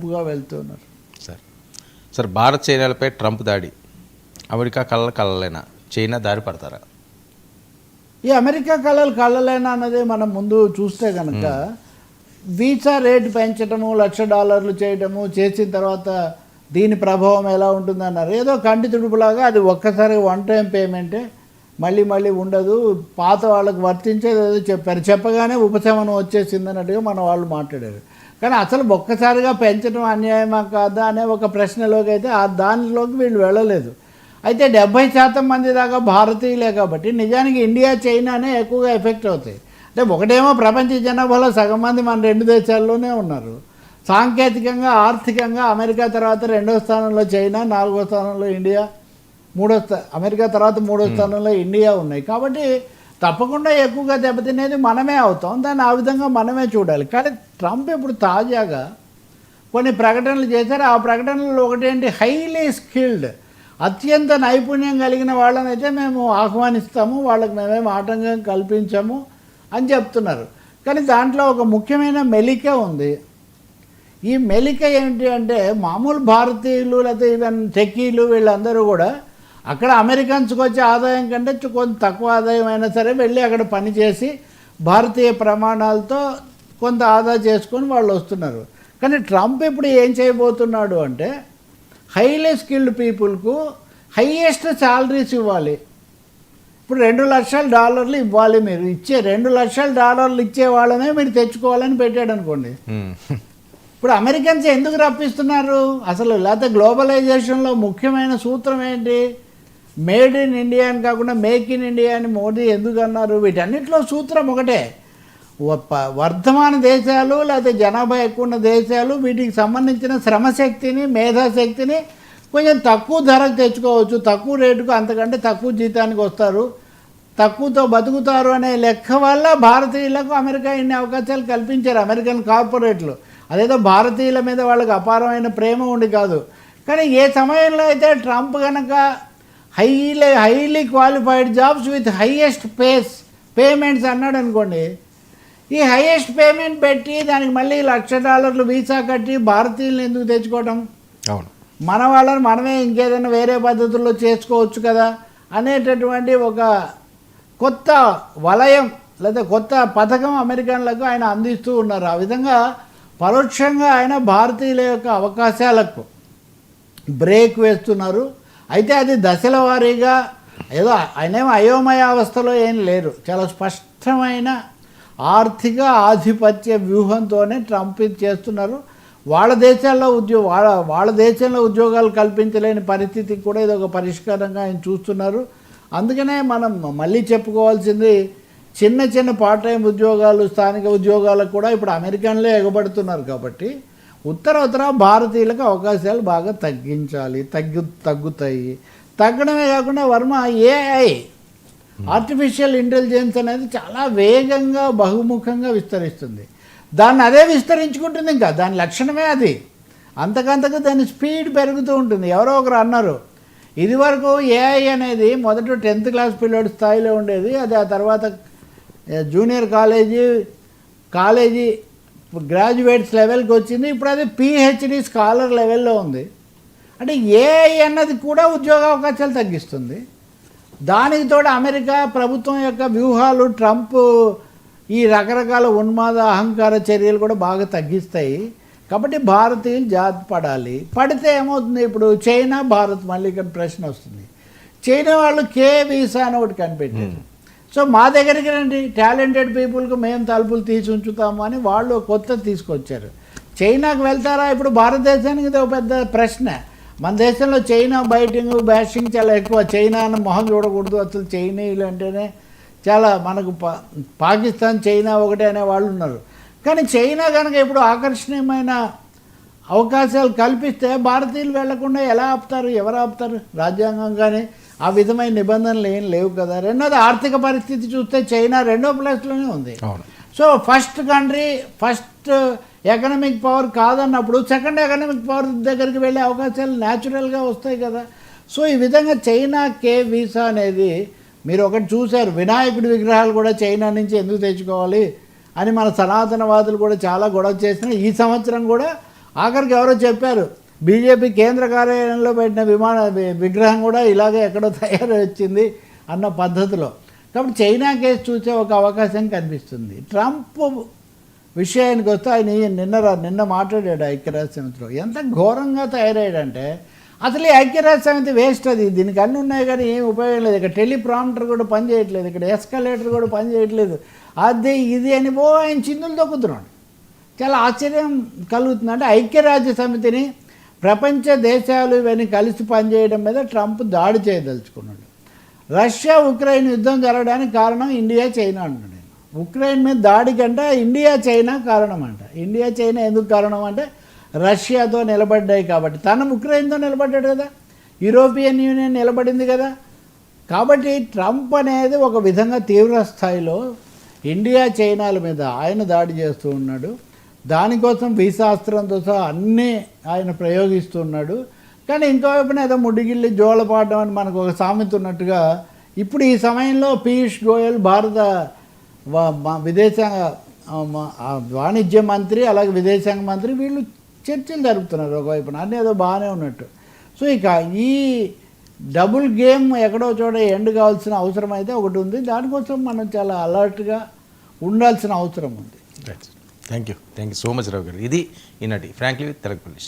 గుంపుగా వెళ్తున్నారు. Sir Bharat చైనాలపై Trump దాడి అమెరికా కళ్ళలేనా, చైనా దారి పడతారా? ఈ అమెరికా కళ్ళలేనా అన్నది మనం ముందు చూస్తే కనుక వీసా రేటు పెంచడము, $1,00,000 చేయడము, చేసిన తర్వాత దీని ప్రభావం ఎలా ఉంటుందన్నారు. ఏదో కంటి తుడుపులాగా అది ఒక్కసారి వన్ టైం పేమెంటే, మళ్ళీ మళ్ళీ ఉండదు, పాత వాళ్ళకు వర్తించేది ఏదో చెప్పారు, చెప్పగానే ఉపశమనం వచ్చేసింది అన్నట్టుగా మన వాళ్ళు మాట్లాడారు. కానీ అసలు ఒక్కసారిగా పెంచడం అన్యాయమా కాదా అనే ఒక ప్రశ్నలోకి అయితే దానిలోకి వీళ్ళు వెళ్ళలేదు. అయితే 70% మంది దాకా భారతీయులే కాబట్టి నిజానికి ఇండియా చైనానే ఎక్కువగా ఎఫెక్ట్ అవుతాయి. అంటే ఒకటేమో ప్రపంచ జనాభాలో సగం మంది మన 2 దేశాల్లోనే ఉన్నారు. సాంకేతికంగా ఆర్థికంగా అమెరికా తర్వాత 2వ స్థానంలో చైనా, 4వ స్థానంలో ఇండియా, అమెరికా తర్వాత 3వ స్థానంలో ఇండియా ఉన్నాయి. కాబట్టి తప్పకుండా ఎక్కువగా దెబ్బతినేది మనమే అవుతాం. దాన్ని ఆ విధంగా మనమే చూడాలి. కానీ ట్రంప్ ఇప్పుడు తాజాగా కొన్ని ప్రకటనలు చేశారు. ఆ ప్రకటనలు ఒకటేంటి, హైలీ స్కిల్డ్, అత్యంత నైపుణ్యం కలిగిన వాళ్ళని అయితే మేము ఆహ్వానిస్తాము, వాళ్ళకి మేమేం ఆటంకం కల్పించాము అని చెప్తున్నారు. కానీ దాంట్లో ఒక ముఖ్యమైన మెలిక ఉంది. ఈ మెలిక ఏంటి అంటే, మామూలు భారతీయులు లేకపోతే ఈవెన్ టెక్కీలు వీళ్ళందరూ కూడా అక్కడ అమెరికన్స్కి వచ్చే ఆదాయం కంటే కొంత తక్కువ ఆదాయం అయినా సరే వెళ్ళి అక్కడ పనిచేసి భారతీయ ప్రమాణాలతో కొంత ఆదా చేసుకొని వాళ్ళు వస్తున్నారు. కానీ ట్రంప్ ఇప్పుడు ఏం చేయబోతున్నాడు అంటే, హైలీ స్కిల్డ్ పీపుల్కు హైయెస్ట్ శాలరీస్ ఇవ్వాలి. ఇప్పుడు $2,00,000 ఇవ్వాలి. మీరు ఇచ్చే $2,00,000 ఇచ్చే వాళ్ళనే మీరు తెచ్చుకోవాలని పెట్టాడు అనుకోండి. ఇప్పుడు అమెరికన్స్ ఎందుకు రప్పిస్తున్నారు అసలు? లేకపోతే గ్లోబలైజేషన్లో ముఖ్యమైన సూత్రం ఏంటి? మేడ్ ఇన్ ఇండియా అని కాకుండా మేక్ ఇన్ ఇండియా అని మోడీ ఎందుకు అన్నారు? వీటన్నిటిలో సూత్రం ఒకటే, వర్ధమాన దేశాలు లేకపోతే జనాభా ఎక్కువ ఉన్న దేశాలు వీటికి సంబంధించిన శ్రమశక్తిని, మేధాశక్తిని కొంచెం తక్కువ ధరకు తెచ్చుకోవచ్చు, తక్కువ రేటుకు, అంతకంటే తక్కువ జీతానికి వస్తారు, తక్కువతో బతుకుతారు అనే లెక్క వల్ల భారతీయులకు అమెరికా ఇన్ని అవకాశాలు కల్పించారు అమెరికన్ కార్పొరేట్లు. అదేదో భారతీయుల మీద వాళ్ళకి అపారమైన ప్రేమ ఉండి కాదు. కానీ ఏ సమయంలో అయితే ట్రంప్ కనుక highly qualified jobs with highest payments అన్నాడు అనుకోండి, ఈ హైయెస్ట్ పేమెంట్ పెట్టి దానికి మళ్ళీ $1,00,000 వీసా కట్టి భారతీయులను ఎందుకు తెచ్చుకోవటం? అవును, మన వాళ్ళని మనమే ఇంకేదైనా వేరే పద్ధతుల్లో చేసుకోవచ్చు కదా అనేటటువంటి ఒక కొత్త వలయం లేదా కొత్త పథకం అమెరికన్లకు ఆయన అందిస్తూ ఉన్నారు. ఆ విధంగా పరోక్షంగా ఆయన భారతీయుల యొక్క అవకాశాలకు బ్రేక్ వేస్తున్నారు. అయితే అది దశల వారీగా, ఏదో ఆయనేమో అయోమయావస్థలో ఏం లేరు, చాలా స్పష్టమైన ఆర్థిక ఆధిపత్య వ్యూహంతోనే ట్రంప్ ఇది చేస్తున్నారు. వాళ్ళ దేశంలో ఉద్యోగాలు కల్పించలేని పరిస్థితికి కూడా ఇది ఒక పరిష్కారంగా ఆయన చూస్తున్నారు. అందుకనే మనం మళ్ళీ చెప్పుకోవాల్సింది, చిన్న చిన్న పార్ట్ టైం ఉద్యోగాలు, స్థానిక ఉద్యోగాలకు కూడా ఇప్పుడు అమెరికన్లే ఎగబడుతున్నారు. కాబట్టి ఉత్తర భారతీయులకు అవకాశాలు బాగా తగ్గించాలి, తగ్గుతాయి. తగ్గడమే కాకుండా వర్మ ఏఐ, ఆర్టిఫిషియల్ ఇంటెలిజెన్స్ అనేది చాలా వేగంగా బహుముఖంగా విస్తరిస్తుంది. దాన్ని అదే విస్తరించుకుంటుంది, ఇంకా దాని లక్షణమే అది. అంతకంతకు దాని స్పీడ్ పెరుగుతూ ఉంటుంది. ఎవరో ఒకరు అన్నారు, ఇదివరకు ఏఐ అనేది మొదట 10th క్లాస్ పిల్లోడి స్థాయిలో ఉండేది, అది ఆ తర్వాత జూనియర్ కాలేజీ గ్రాడ్యుయేట్స్ లెవెల్కి వచ్చింది, ఇప్పుడు అది పిహెచ్డి స్కాలర్ లెవెల్లో ఉంది. అంటే ఏఐ అన్నది కూడా ఉద్యోగ అవకాశాలు తగ్గిస్తుంది. దానికి తోడు అమెరికా ప్రభుత్వం యొక్క వ్యూహాలు, ట్రంప్ ఈ రకరకాల ఉన్మాద అహంకార చర్యలు కూడా బాగా తగ్గిస్తాయి. కాబట్టి భారతీయులు జాగ్రత్త పడాలి. పడితే ఏమవుతుంది, ఇప్పుడు చైనా భారత్ మళ్ళీ ఇక్కడ ప్రశ్న వస్తుంది. చైనా వాళ్ళు కే వీసా అని ఒకటి కనిపెట్టారు. సో మా దగ్గరికి రండి, టాలెంటెడ్ పీపుల్కి మేము తలుపులు తీసి ఉంచుతాము అని వాళ్ళు కొత్త తీసుకొచ్చారు. చైనాకు వెళ్తారా? ఇప్పుడు భారతదేశానికి ఇది ఒక పెద్ద ప్రశ్న. మన దేశంలో చైనా బైటింగ్, బ్యాషింగ్ చాలా ఎక్కువ. చైనా అన్న మొహం చూడకూడదు, అసలు చైనీయులు అంటేనే చాలా మనకు పాకిస్తాన్ చైనా ఒకటే అనే వాళ్ళు ఉన్నారు. కానీ చైనా కనుక ఇప్పుడు ఆకర్షణీయమైన అవకాశాలు కల్పిస్తే భారతీయులు వెళ్లకుండా ఎలా ఆపుతారు? ఎవరు ఆపుతారు? రాజ్యాంగం కానీ ఆ విధమైన నిబంధనలు ఏం లేవు కదా. రెండోది ఆర్థిక పరిస్థితి చూస్తే చైనా 2వ ప్లేస్లోనే ఉంది. So first country, first economic power కాదన్నప్పుడు సెకండ్ ఎకనామిక్ పవర్ దగ్గరికి వెళ్ళే అవకాశాలు న్యాచురల్గా వస్తాయి కదా. సో ఈ విధంగా చైనా కే వీసా అనేది మీరు ఒకటి చూశారు, వినాయకుడి విగ్రహాలు కూడా చైనా నుంచి ఎందుకు తెచ్చుకోవాలి అని మన సనాతనవాదులు కూడా చాలా గొడవ చేసిన. ఈ సంవత్సరం కూడా ఆఖరికి ఎవరో చెప్పారు బీజేపీ కేంద్ర కార్యాలయంలో పెట్టిన విగ్రహం కూడా ఇలాగే ఎక్కడో తయారై వచ్చింది అన్న పద్ధతిలో. కాబట్టి చైనా కేసు చూసే ఒక అవకాశం కనిపిస్తుంది. ట్రంప్ విషయానికి వస్తే ఆయన నిన్న మాట్లాడాడు ఐక్యరాజ్య సమితిలో. ఎంత ఘోరంగా తయారయ్యాడంటే అసలు ఈ ఐక్యరాజ్య సమితి వేస్ట్. అది దీనికి అన్నీ ఉన్నాయి కానీ ఏం ఉపయోగం లేదు. ఇక్కడ టెలిప్రాంప్టర్ కూడా పని చేయట్లేదు, ఇక్కడ ఎస్కలేటర్ కూడా పని చేయట్లేదు, అది ఇది అని ఆయన చిందులు తొక్కుతున్నాడు. చాలా ఆశ్చర్యం కలుగుతుంది. అంటే ఐక్యరాజ్య సమితిని ప్రపంచ దేశాలు ఇవన్నీ కలిసి పనిచేయడం మీద ట్రంప్ దాడి చేయదలుచుకున్నాడు. రష్యా ఉక్రెయిన్ యుద్ధం జరగడానికి కారణం ఇండియా చైనా అంటున్నాడు. ఉక్రెయిన్ మీద దాడి కంటే ఇండియా చైనా కారణం అంట. ఇండియా చైనా ఎందుకు కారణం అంటే రష్యాతో నిలబడ్డాయి కాబట్టి. తను ఉక్రెయిన్తో నిలబడ్డాడు కదా, యూరోపియన్ యూనియన్ నిలబడింది కదా. కాబట్టి ట్రంప్ అనేది ఒక విధంగా తీవ్ర స్థాయిలో ఇండియా చైనాల మీద ఆయన దాడి చేస్తూ ఉన్నాడు. దానికోసం వీసాస్త్రంతో సహా అన్నీ ఆయన ప్రయోగిస్తున్నాడు. కానీ ఇంకోవైపున ఏదో ముడిగిల్లి జోలపాడడం అని మనకు ఒక సామెత ఉన్నట్టుగా ఇప్పుడు ఈ సమయంలో పీయూష్ గోయల్ భారత విదేశాంగ వాణిజ్య మంత్రి అలాగే విదేశాంగ మంత్రి వీళ్ళు చర్చలు జరుపుతున్నారు ఒకవైపున, అన్నీ ఏదో బాగానే ఉన్నట్టు. సో ఇక ఈ డబుల్ గేమ్ ఎక్కడో చోట ఎండ్ కావాల్సిన అవసరం అయితే ఒకటి ఉంది. దానికోసం మనం చాలా అలర్ట్గా ఉండాల్సిన అవసరం ఉంది. థ్యాంక్ యూ సో మచ్ రావు గారు. ఇది ఈనాటి ఫ్రాంక్లీ విత్ తెలకపల్లి.